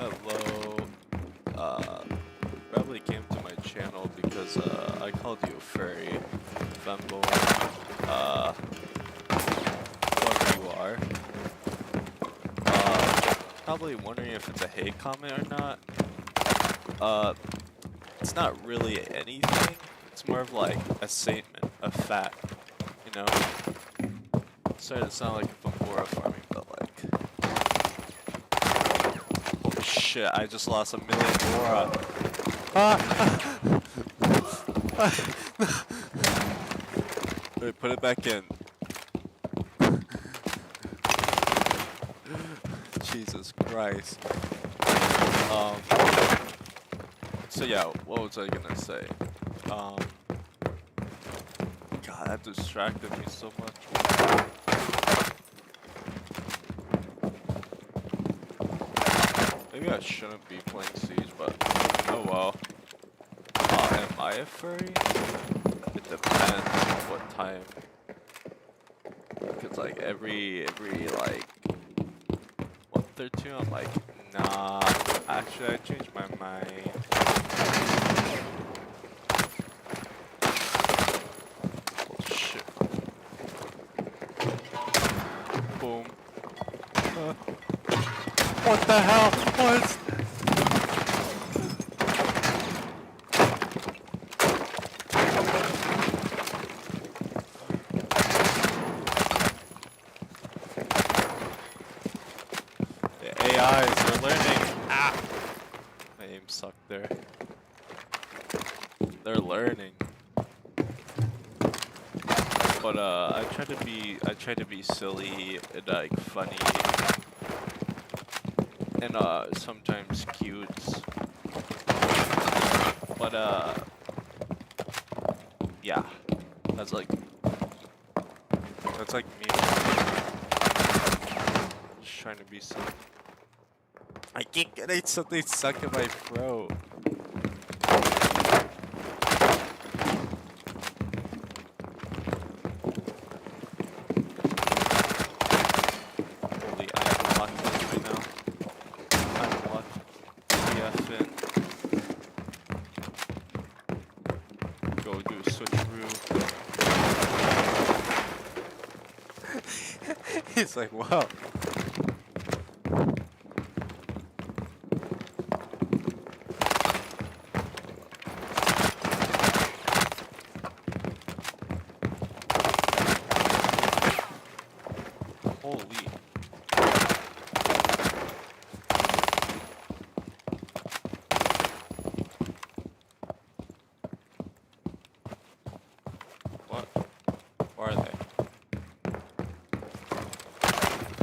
Hello. Probably came to my channel because I called you a furry, femboy, whoever you are. Probably wondering if it's a hate comment or not. It's not really anything. It's more of like a statement, a fact, you know? Sorry to sound like a Bambora farming, but like... Holy shit, I just lost 1,000,000 Bora. Wait, put it back in. Jesus Christ. So yeah, what was I gonna say? God, that distracted me so much. Maybe I shouldn't be playing Siege, but oh well. Am I a furry? It depends what time. Cause like every like month or two, I'm like, nah. Actually, I changed my mind. Oh shit! Boom. What the hell? What? AIs, they're learning. Ah! My aim sucked there. They're learning. But I try to be silly and like funny and sometimes cute. But yeah. That's like me. Just trying to be silly. I can't get it, something stuck in my throat. Holy, I'm locked in right now. I'm locked. PF in. Go do a switcheroo. He's like, wow. Holy. What? Where are they?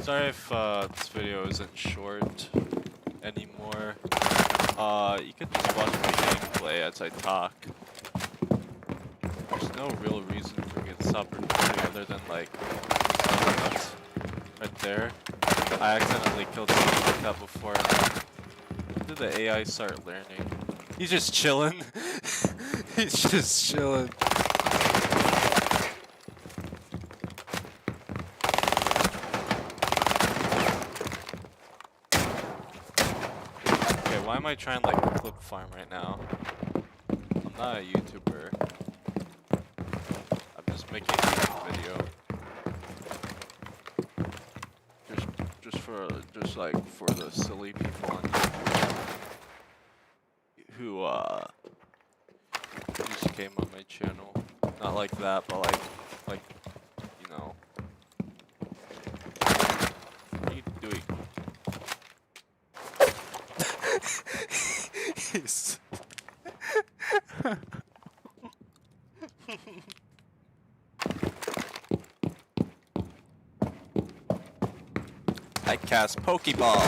Sorry if this video isn't short anymore. You can just watch my gameplay as I talk. There's no real reason for me to stop recording other than like that's right there. I accidentally killed something like that before. When did the AI start learning? He's just chilling. He's just chilling. Okay, why am I trying like clip farm right now? I'm not a YouTuber. I'm just making a video. Just like for the silly people on YouTube who just came on my channel. Not like that, but like you know. What are you doing? He's I cast Pokeball.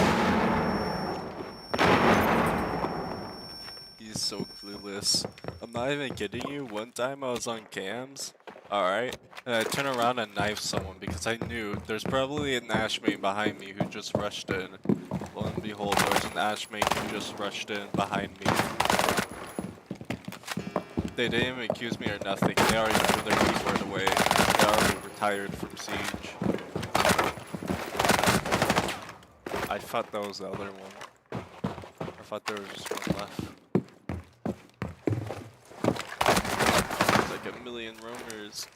He's so clueless. I'm not even kidding you. One time I was on cams, alright, and I turned around and knifed someone because I knew there's probably an Ashmate behind me who just rushed in. Lo and behold, there was an Ashmate who just rushed in behind me. They didn't even accuse me or nothing. They already threw their keyboard away. They already retired from Siege. I thought that was the other one. thought there was just one left. There's like a million roamers.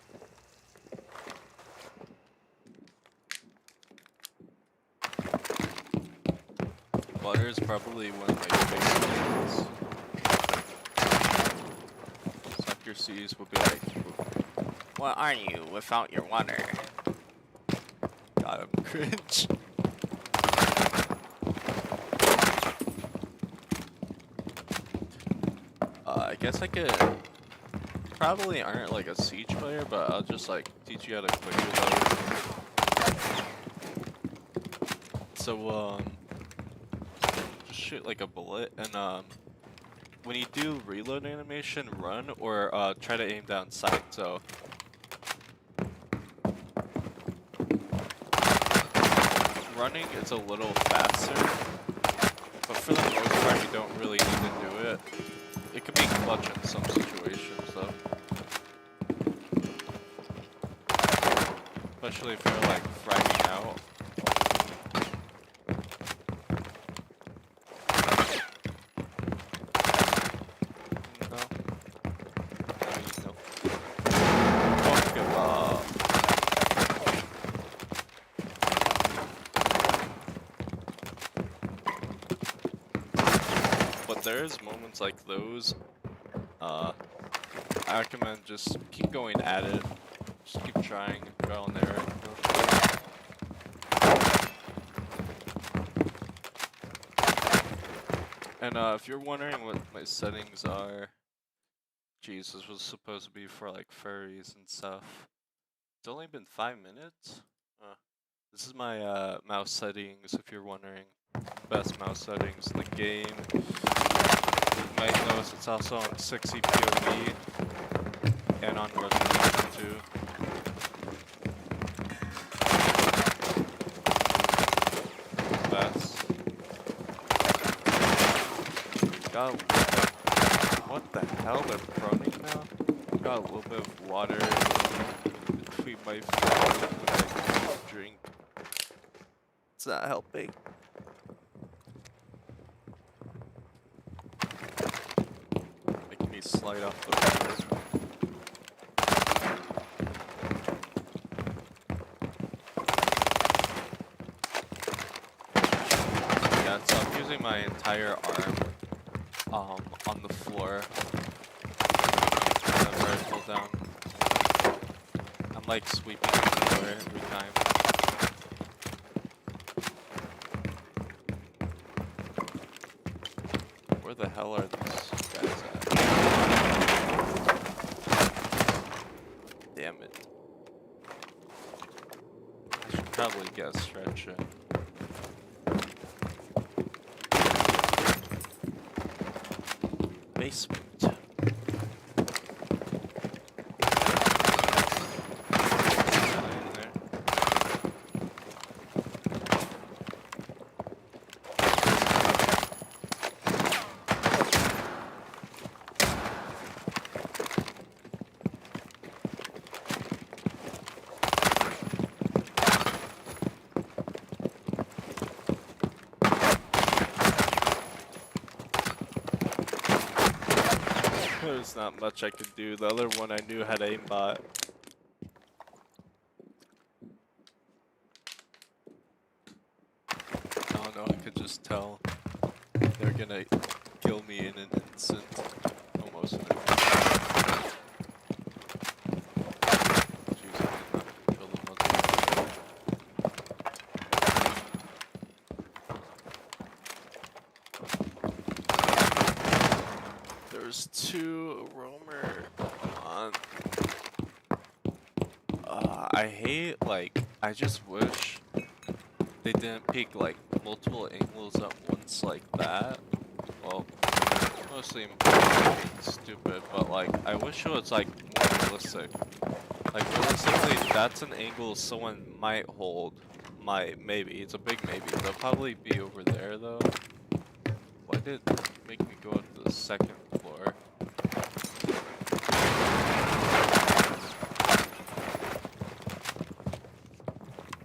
Water is probably one of my favorite things. Soccer C's will be like, what are you without your water? God, I'm cringe. I guess I could probably aren't like a siege player, but I'll just like teach you how to quick reload. So just shoot like a bullet, and when you do reload animation, run or try to aim down sight. So running is a little faster, but for the most part you don't really need to do it. It could be clutch in some situations though. Especially if you're like fragging out. No. No. Don't give up. But there's moments like those, I recommend just keep going at it. Just keep trying, trial and error. And if you're wondering what my settings are, geez, this was supposed to be for like furries and stuff. It's only been 5 minutes. This is my mouse settings, if you're wondering. Best mouse settings in the game. You might notice it's also on 60 POV and on resolution too. That's got what the hell? They're proning now? Got a little bit of water between my feet when I drink. It's not helping. Making me slide off the water. Yeah, so I'm using my entire arm on the floor whenever I pull down. I'm like sweeping the floor every time. Where the hell are these guys at? Damn it. I should probably get a stretcher. Basement. There's not much I could do. The other one I knew had aimbot. I don't know, I could just tell. They're gonna kill me in an instant. Almost in an instant. Jeez, I did not kill them once. There's two roamer on. I hate, like, I just wish they didn't pick like multiple angles at once like that. Well, mostly stupid, but like I wish it was like more realistic. Like realistically, that's an angle someone might hold. Maybe. It's a big maybe. They'll probably be over there though. Why did it make me go to the second floor?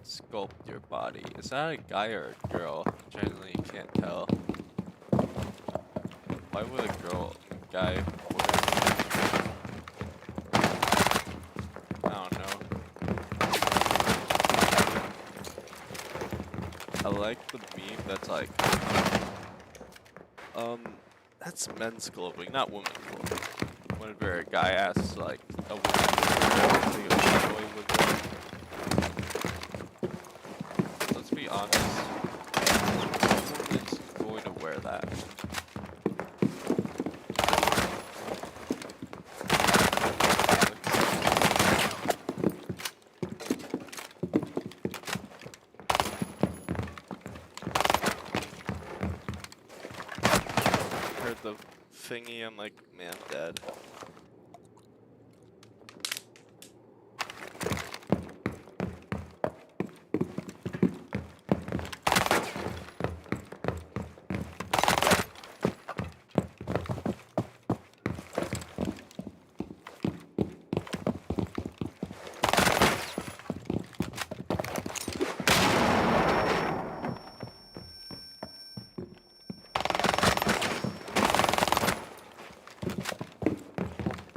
Sculpt your body. Is that a guy or a girl? Generally, you can't tell. Why would a guy order? I don't know. I like the meme that's like, that's men's clothing, not women's clothing. Whenever a guy asks like a woman if they go boy with it. Let's be honest, no one is going to wear that. Heard the thingy, I'm like, man, I'm dead.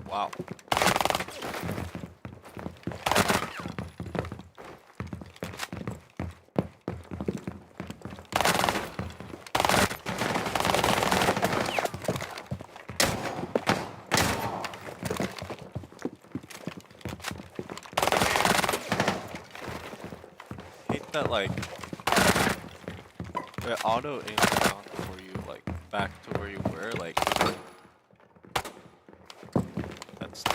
Wow. Hate that like it auto aims down for you like back to where you were, like that's there.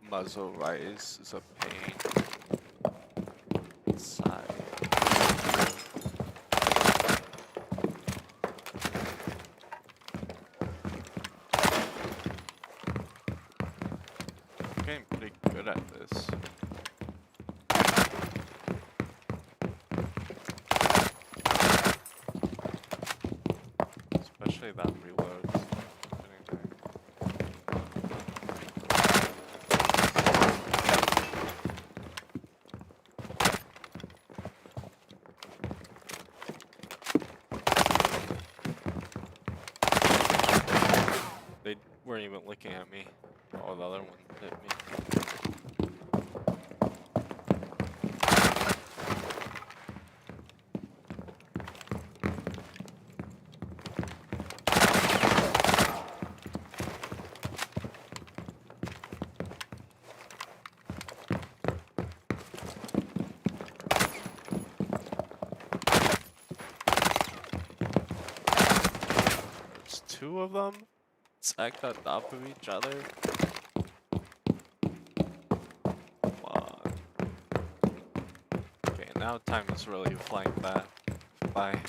Muzzle rise is a pain. Side. I'm getting pretty good at this. Especially that reloads. They weren't even looking at me. Oh, the other one hit me. There's two of them. Stacked on top of each other. Come on. Okay, now time is really flying by. Bye.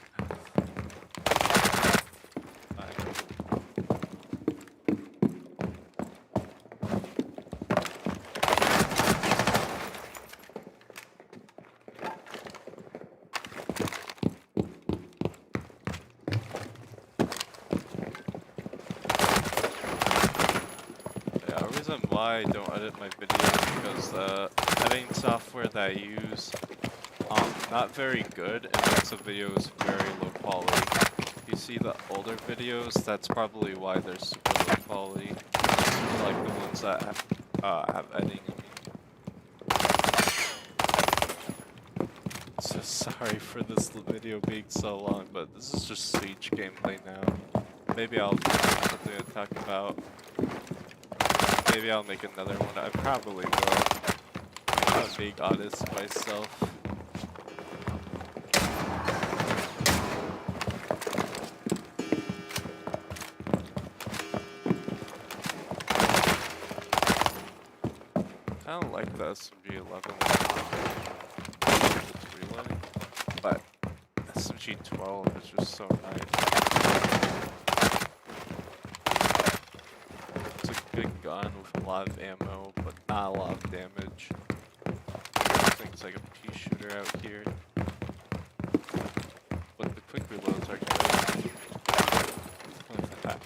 Reason why I don't edit my videos because the editing software that I use not very good and makes the videos very low quality. If you see the older videos, that's probably why they're super low quality. Like the ones that have editing. So sorry for this video being so long, but this is just Siege gameplay now. Maybe I'll have something to talk about. Maybe I'll make another one. I probably will. I'm being honest with myself. I don't like the SMG-11 reloading, but SMG G12 is just so nice. It's a good gun with a lot of ammo, but not a lot of damage. I think it's like a pea shooter out here. But the quick reloads are good. Like that.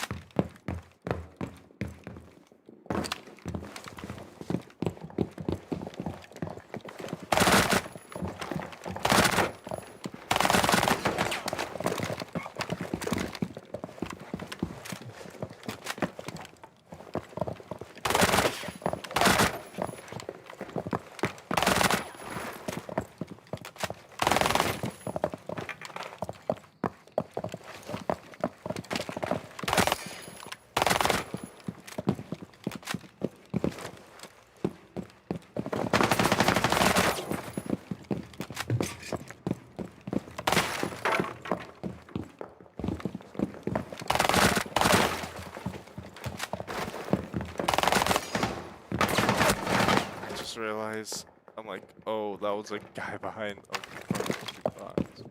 Realize I'm like, oh, that was a guy behind two bots.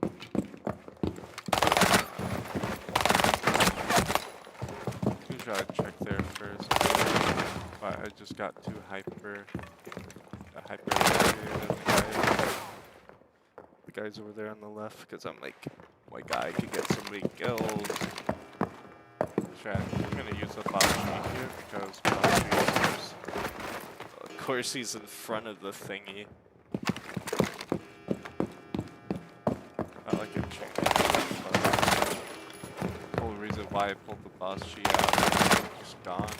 Who should I check there first? But I just got too hyper the guys over there on the left, because I'm like, my guy could get so many kills. I'm gonna use the bot here because of course he's in front of the thingy. Not like a chicken. The whole reason why I pulled the boss G out is just gone.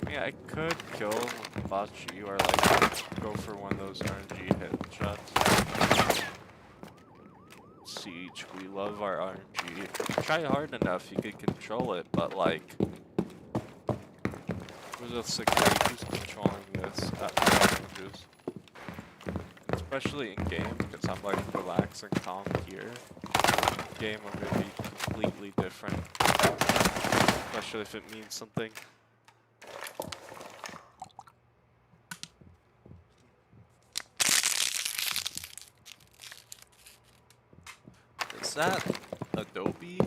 I mean, I could kill him with the boss G or like go for one of those RNG headshots. Siege, we love our RNG. Try hard enough, you can control it, but like, who's controlling this at challenges? Especially in game, because I'm like relaxed and calm here. Game, I'm gonna be completely different. Especially if it means something. Is that Adobe?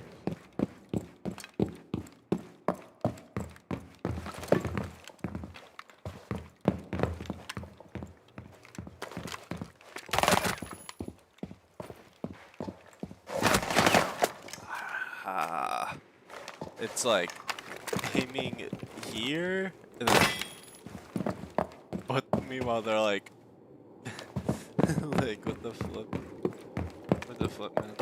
It's like aiming here, and then, but meanwhile they're like, like what the flip? What the flip, man?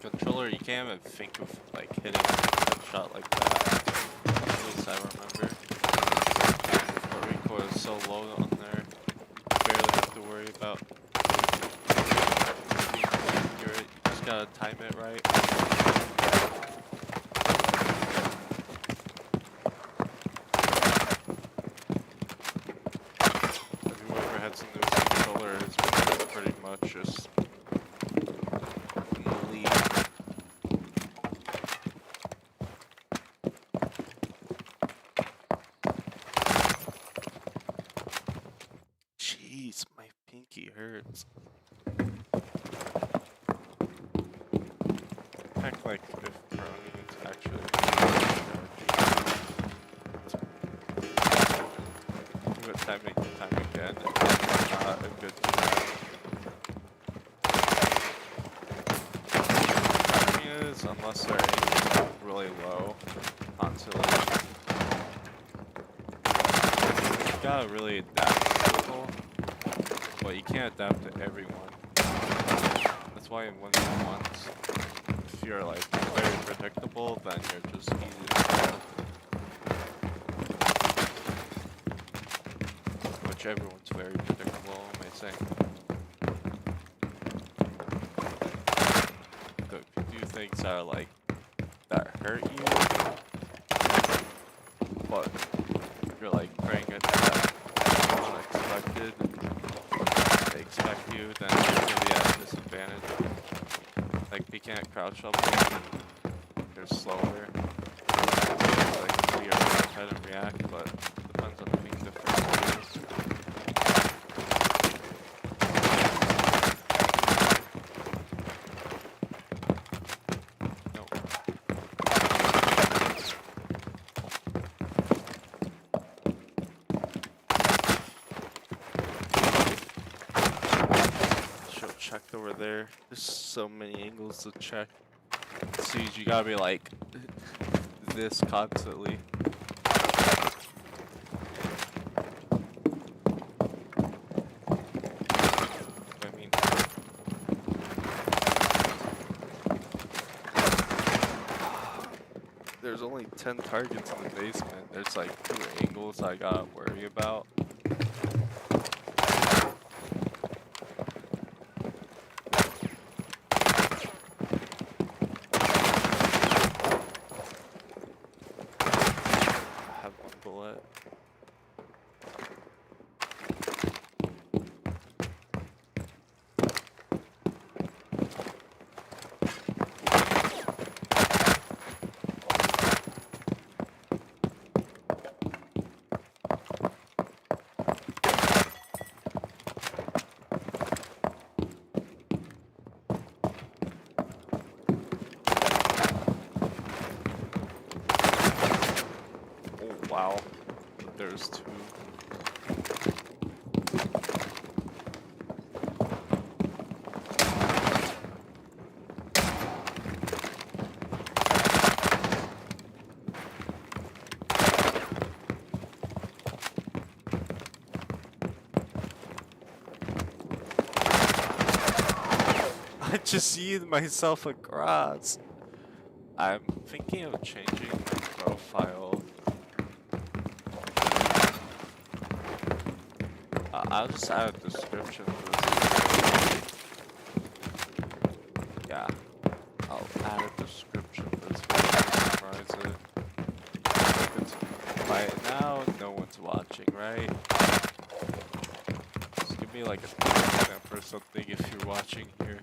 Controller, you can't even think of like hitting a shot like that. At least I remember. The recoil is so low on there, you barely have to worry about. You just gotta time it right. Have you ever had some new controller? It's pretty much just my pinky hurts. Heck, like if Crony is actually do it time and time again, it's not a good thing is, unless they're aiming really low onto like, you gotta really adapt to people. But you can't adapt to everyone. That's why in 1v1s, if you're like very predictable, then you're just easy to kill. Which everyone's very predictable, I might say. So if you do things that are like, that hurt you, but you're like praying it that unexpected, they expect you, then you're gonna be at a disadvantage. Like, you can't crouch up, you're slower. try to react, but depends on ping differences. Nope. Should have checked over there. There's so many angles to check. Siege, you gotta be like this constantly. I mean, there's only 10 targets in the basement. There's like 2 angles I gotta worry about. I have 1 bullet. Oh wow, there's 2. I just see myself across. I'm thinking of changing my profile. I'll just add a description for this. Yeah, I'll add a description for this video to summarize it. By now, no one's watching, right? Just give me like a timestamp or something if you're watching here.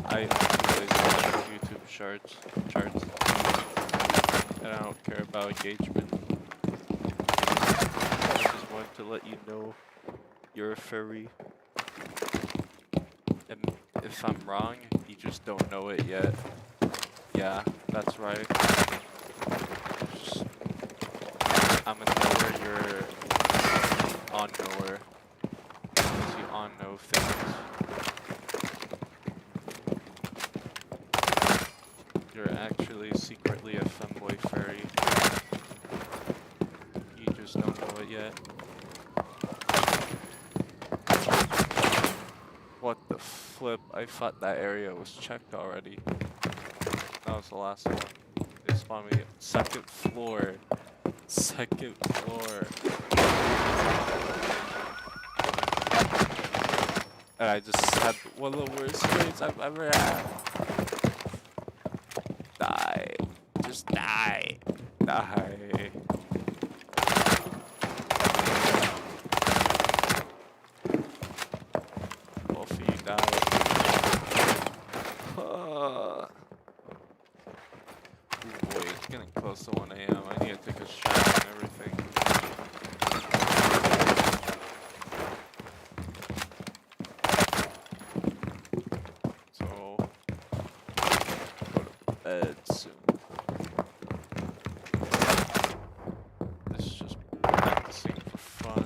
I always watch YouTube charts, and I don't care about engagement. I just wanted to let you know you're a furry, and if I'm wrong, you just don't know it yet. Yeah, that's right. Just, I'm in nowhere, you're on nowhere. Because you on know things. You're actually secretly a femboy furry. You just don't know it yet. What the flip? I thought that area was checked already. That was the last one. They spawned me at 2nd floor. 2nd floor. And I just had one of the worst grades I've ever had. Die. Just die. Die. Both of you die. Oh boy, it's getting close to 1 AM. I need to take a shower and everything. So, go to bed soon. This is just practicing for fun.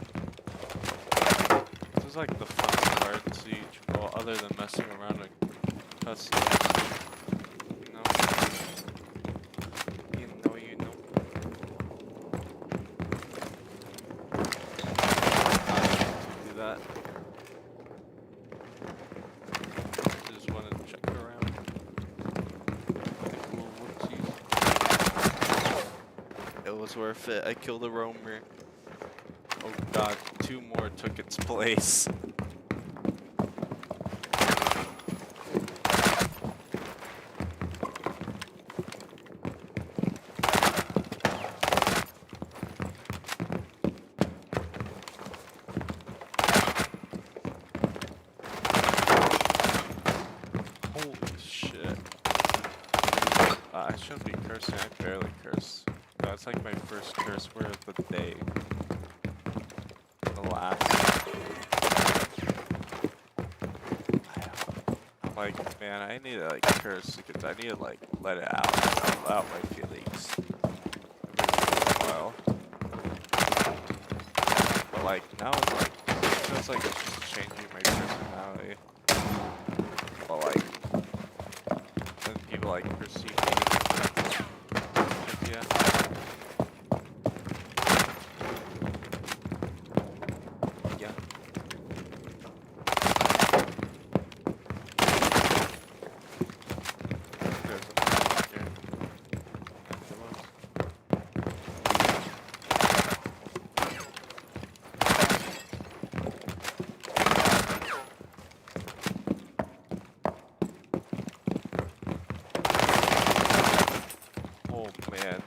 This is like the fun part in Siege, well, other than messing around and cutscenes. You know? You know. Do that. Just wanted to check around. Cool whoopsies. It was worth it. I killed a roamer. Oh god, 2 more took its place. Holy shit. I shouldn't be cursing, I barely curse. That's like my first curse word of the day. The last. I'm like, man, I need to like curse because I need to like let it out my feelings. Every while. But like now it's like, it feels like it's just changing my personality. But like, then people like perceive me. Yeah. Yeah. There's a person here. There was. Oh man.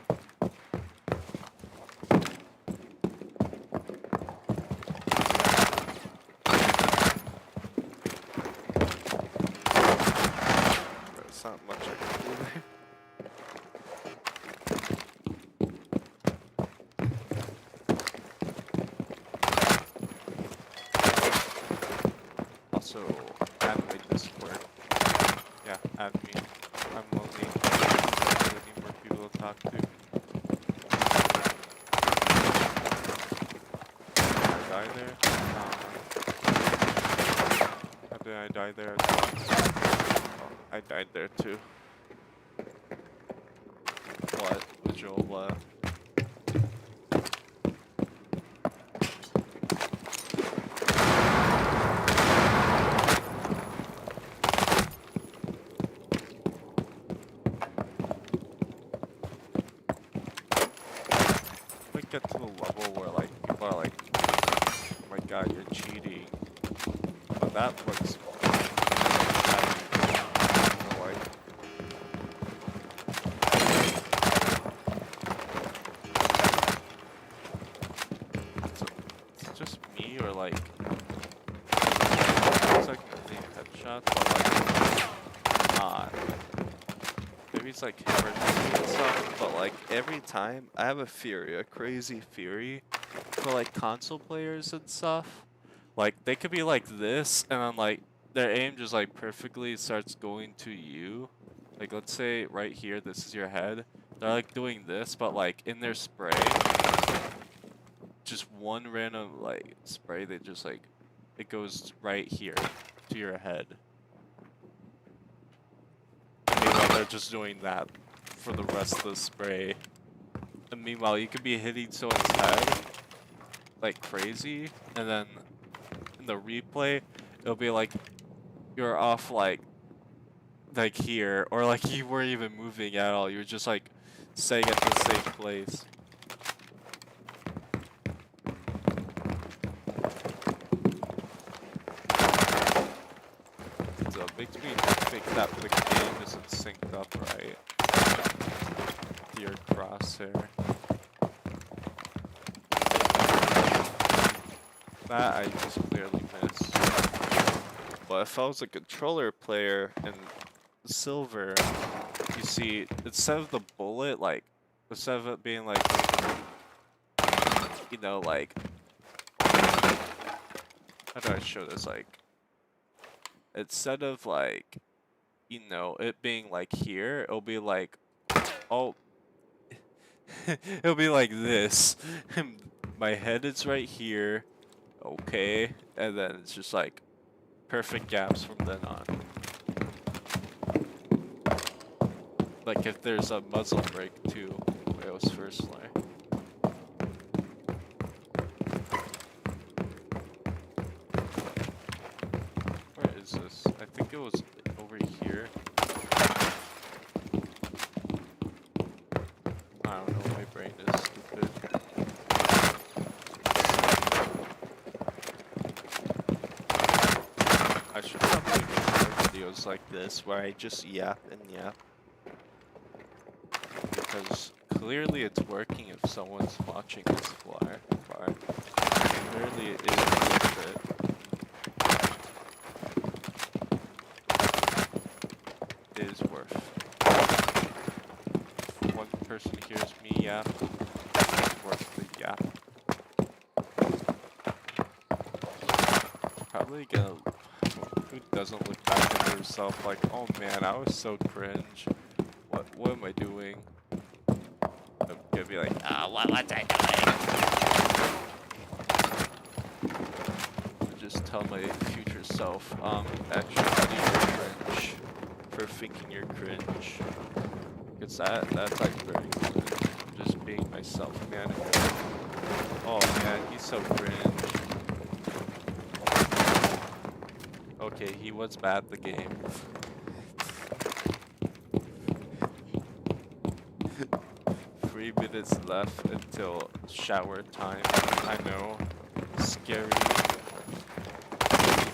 There's not much I can do there. Also, add my Discord. Yeah, add me. I'm lonely. I need more people to talk to. Did I die there? How did I die there as well? Oh, I died there too. What? Visual what? We get to the level where like people are like, oh my god, you're cheating. But that looks like it's just me or like it's like clean headshots, but like not. Maybe it's like hammer and stuff, but like every time I have a Fury, a crazy Fury for like console players and stuff. Like they could be like this, and then like their aim just like perfectly starts going to you. Like let's say right here, this is your head. They're like doing this, but like in their spray, just one random like spray, they just like it goes right here to your head. And meanwhile, they're just doing that for the rest of the spray. And meanwhile, you could be hitting someone's head like crazy, and then in the replay, it'll be like you're off like here, or like you weren't even moving at all. You were just like staying at the same place. So it makes me think that the game isn't synced up right to your crosshair. That I just clearly missed. But if I was a controller player in silver, you see, instead of the bullet, like, instead of it being like, you know, like, how do I show this? Like, instead of like, you know, it being like here, it'll be like, oh, it'll be like this. My head is right here. Okay, and then it's just like perfect gaps from then on. Like if there's a muzzle break too, where I was first learning. Where is this? I think it was over here. I don't know, my brain is stupid. I should probably make more videos like this where I just yap and yap. Because clearly it's working if someone's watching this far. Clearly it is worth it. It is worth. person hears me yap, it's worth the yap. Probably gonna. Who doesn't look back at herself like, oh man, I was so cringe. What am I doing? I'm gonna be like, what was I doing? Just tell my future self, actually, buddy, you're cringe for thinking you're cringe. Cause that's like very good. Just being myself, man. Oh man, he's so cringe. Okay, he was bad at the game. 3 minutes left until shower time. I know. Scary.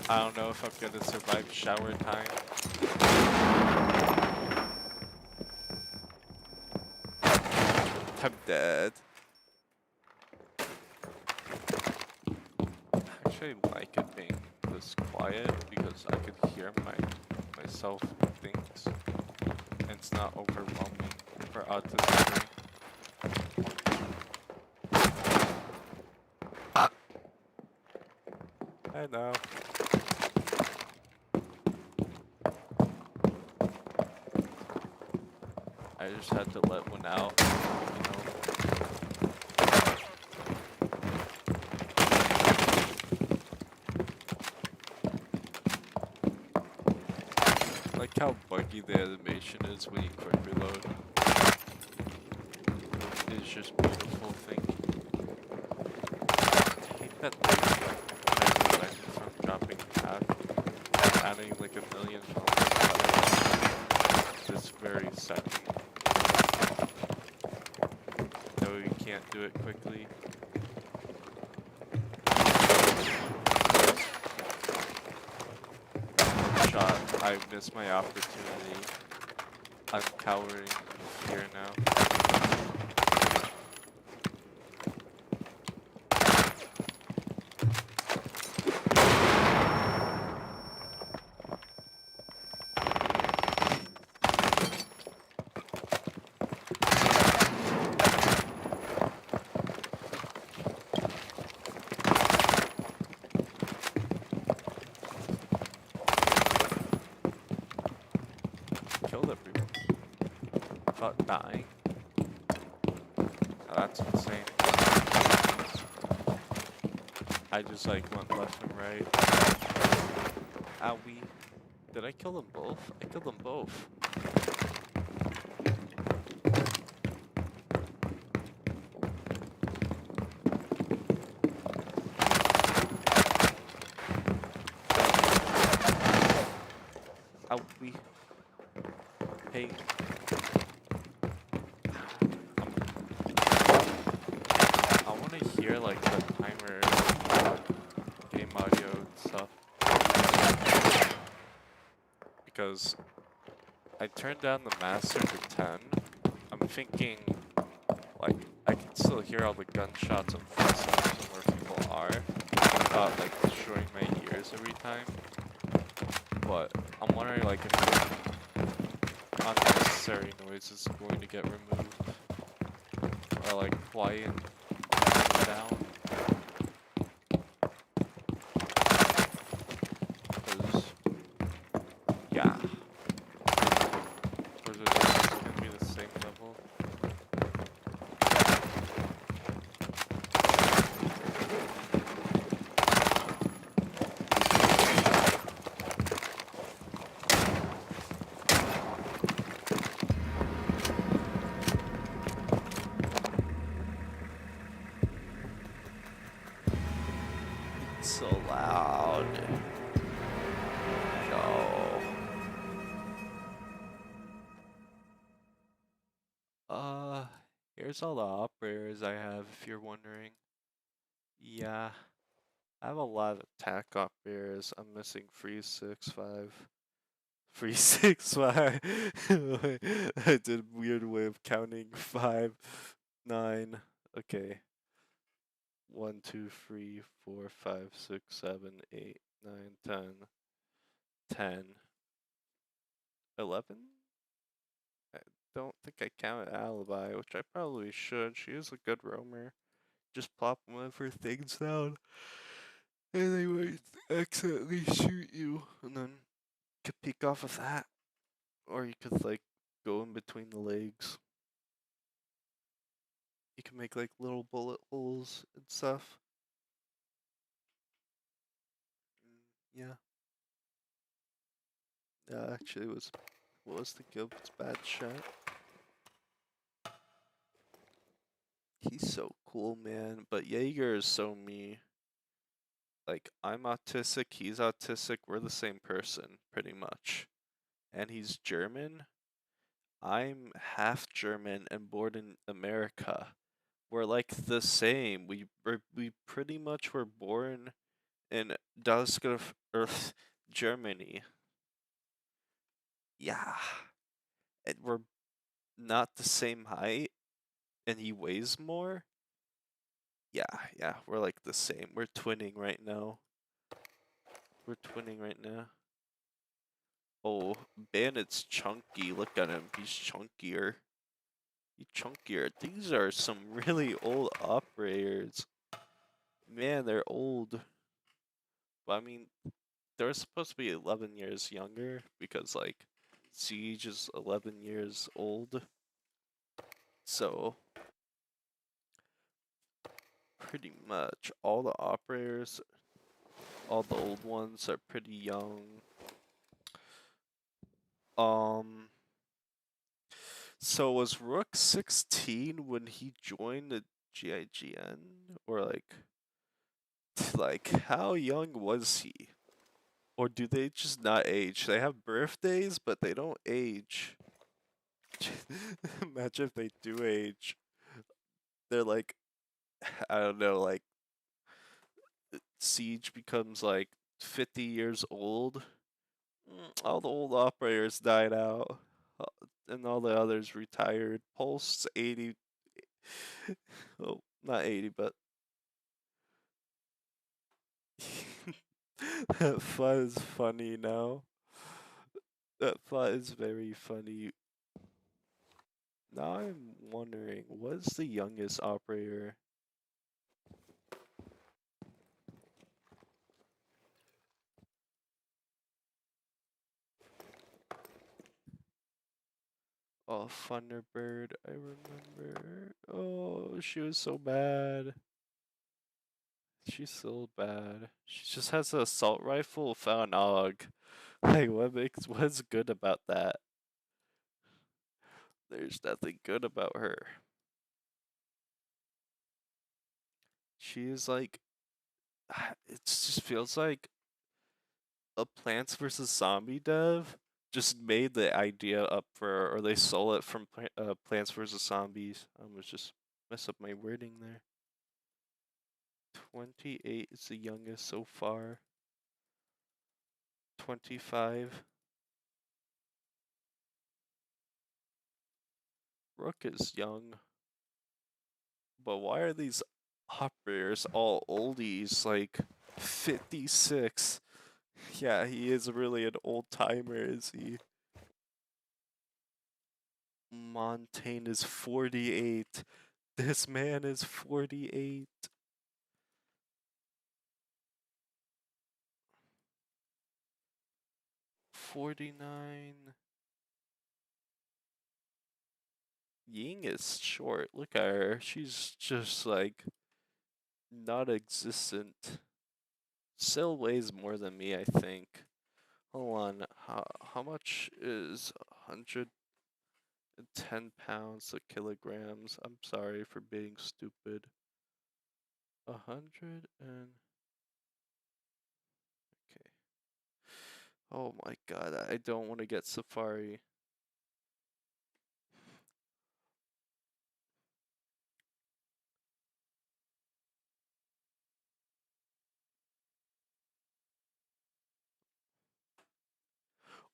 I don't know if I'm gonna survive shower time. I'm dead. Actually, I like it being this quiet because I could hear myself things. And it's not overwhelming for autism. I know. I just had to let one out, you know. Like how buggy the animation is when you quick reload. It's just beautiful thing. I hate that they prevent from dropping half and adding like 1,000,000 films. This very second. No, you can't do it quickly. Shot. I missed my opportunity. I'm cowering in fear now. Killed everyone. Without dying. Oh, that's insane. I just like went left and right. Owie. Did I kill them both? I killed them both. Owie. Hey. I want to hear like the timer, game audio and stuff. Because I turned down the master to 10. I'm thinking like I can still hear all the gunshots and footsteps and where people are without like destroying my ears every time. But I'm wondering like if unnecessary noise is going to get removed or like quiet down. Because yeah. Or is it just gonna be the same level? So loud. No. Here's all the operators I have if you're wondering. Yeah, I have a lot of attack operators. I'm missing 365. 365. I did a weird way of counting. 5, 9. Okay. 1, 2, 3, 4, 5, 6, 7, 8, 9, 10, 10, 11? don't think I count Alibi, which I probably should. She is a good roamer. Just plop one of her things down, and they might accidentally shoot you, and then you could peek off of that. Or you could, like, go in between the legs. You can make, like, little bullet holes and stuff. Yeah. Yeah, actually, what was the Gilbert's bad shot? He's so cool, man. But Jaeger is so me. Like, I'm autistic, he's autistic, we're the same person, pretty much. And he's German. I'm half German and born in America. We're like the same. We pretty much were born in Düsseldorf, Germany. Yeah. And we're not the same height, and he weighs more. Yeah, we're like the same. We're twinning right now. We're twinning right now. Oh, Bandit's chunky. Look at him. He's chunkier. He's chunkier. These are some really old operators. Man, they're old. But I mean, they're supposed to be 11 years younger because, like, Siege is 11 years old. So, pretty much all the operators, all the old ones are pretty young. So was Rook 16 when he joined the GIGN? Or like how young was he? Or do they just not age? They have birthdays, but they don't age. Imagine if they do age. They're like, I don't know, like Siege becomes like 50 years old. All the old operators died out, and all the others retired. Pulse 80. Oh, not 80, but that fun is funny now. That fun is very funny. Now I'm wondering, what's the youngest operator? Oh, Thunderbird, I remember. Oh, she was so bad. She's so bad. She just has an assault rifle without an AUG. Like, what's good about that? There's nothing good about her. She is like, it just feels like a Plants vs Zombie dev just made the idea up for her, or they stole it from Plants vs Zombies. I was just mess up my wording there. 28 is the youngest so far. 25. Rook is young. But why are these operators all oldies, like 56? Yeah, he is really an old timer, is he? Montaigne is 48. This man is 48. 49. Ying is short. Look at her. She's just like not existent. Still weighs more than me, I think. Hold on. How much is 110 pounds to kilograms? I'm sorry for being stupid. 100 and okay. Oh my god, I don't want to get Safari.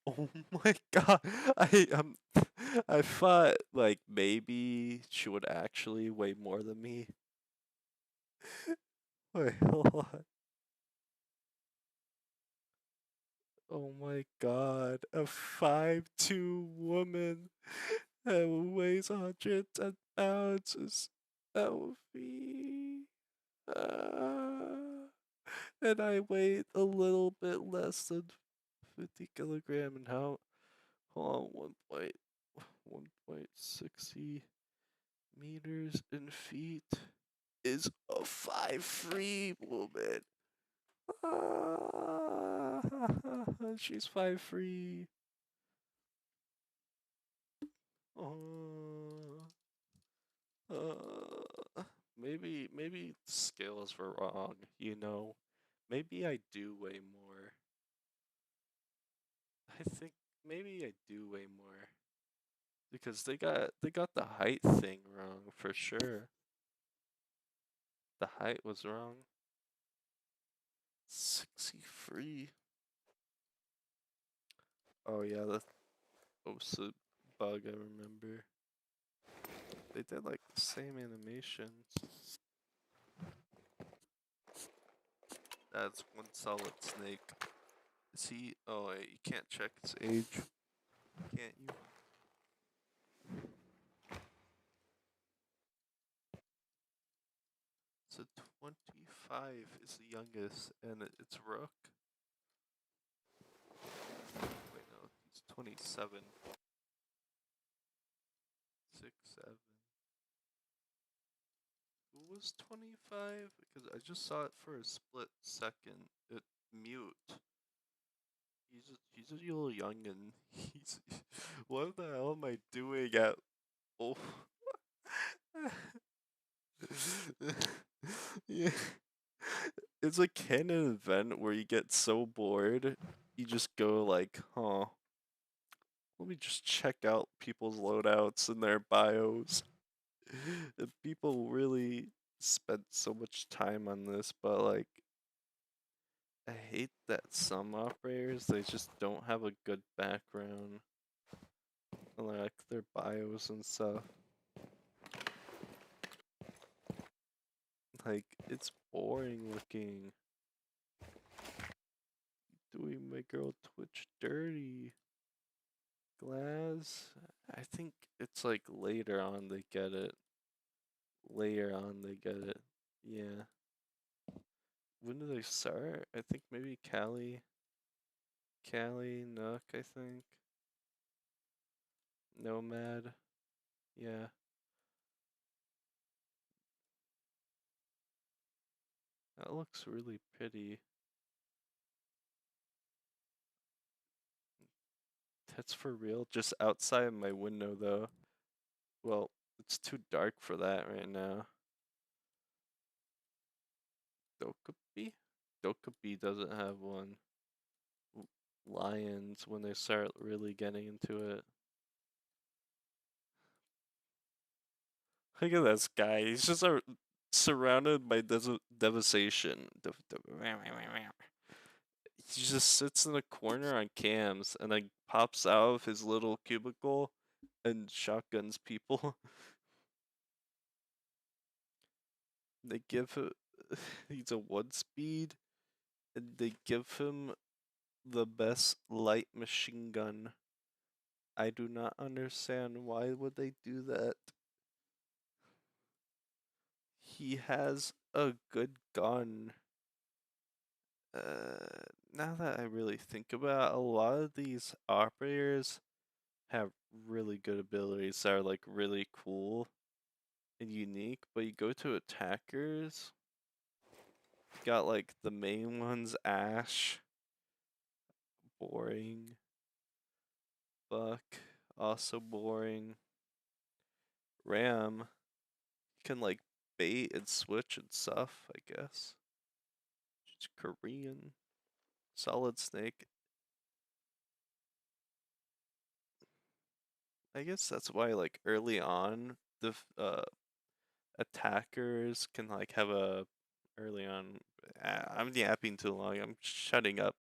Oh my god. I thought like maybe she would actually weigh more than me. Wait, hold on. Oh my god. A 5'2" woman. and weighs 110 pounds is healthy. And I weigh a little bit less than 50 kilogram and how hold on 1.60 meters in feet is a 5'3" woman. She's 5'3". Uh, maybe scales were wrong, you know. Maybe I do weigh more. I think maybe I do weigh more because they got the height thing wrong for sure. The height was wrong. 63. Oh yeah, the OSA bug I remember. They did like the same animations. That's one solid snake. Is he? Oh wait, you can't check its age, can't you? So 25 is the youngest, and it's Rook. Wait, no, he's 27. 6, 7. Who was 25? Because I just saw it for a split second. It mute. He's a little youngin'. He's what the hell am I doing at oh yeah. It's a canon event where you get so bored, you just go like, huh, let me just check out people's loadouts and their bios. And people really spent so much time on this, but like, I hate that some operators, they just don't have a good background. Like their bios and stuff. Like, it's boring looking. Doing my girl Twitch dirty. Glass? I think it's like later on they get it. Later on they get it. Yeah. When do they start? I think maybe Callie, Nook, I think. Nomad. Yeah. That looks really pretty. That's for real. Just outside my window though. Well, it's too dark for that right now. Dokupi? Dokupi doesn't have one. Lions when they start really getting into it. Look at this guy. He's just surrounded by devastation. He just sits in a corner on cams and then pops out of his little cubicle and shotguns people. They give him, he's a 1 speed, and they give him the best light machine gun. I do not understand why would they do that. He has a good gun. Now that I really think about it, a lot of these operators have really good abilities that are like really cool and unique, but you go to attackers, got like the main ones, Ash, boring, Buck, also boring, Ram, can like bait and switch and stuff, I guess. She's Korean, Solid Snake. I guess that's why like early on the attackers can like have a early on. I'm yapping too long. I'm shutting up.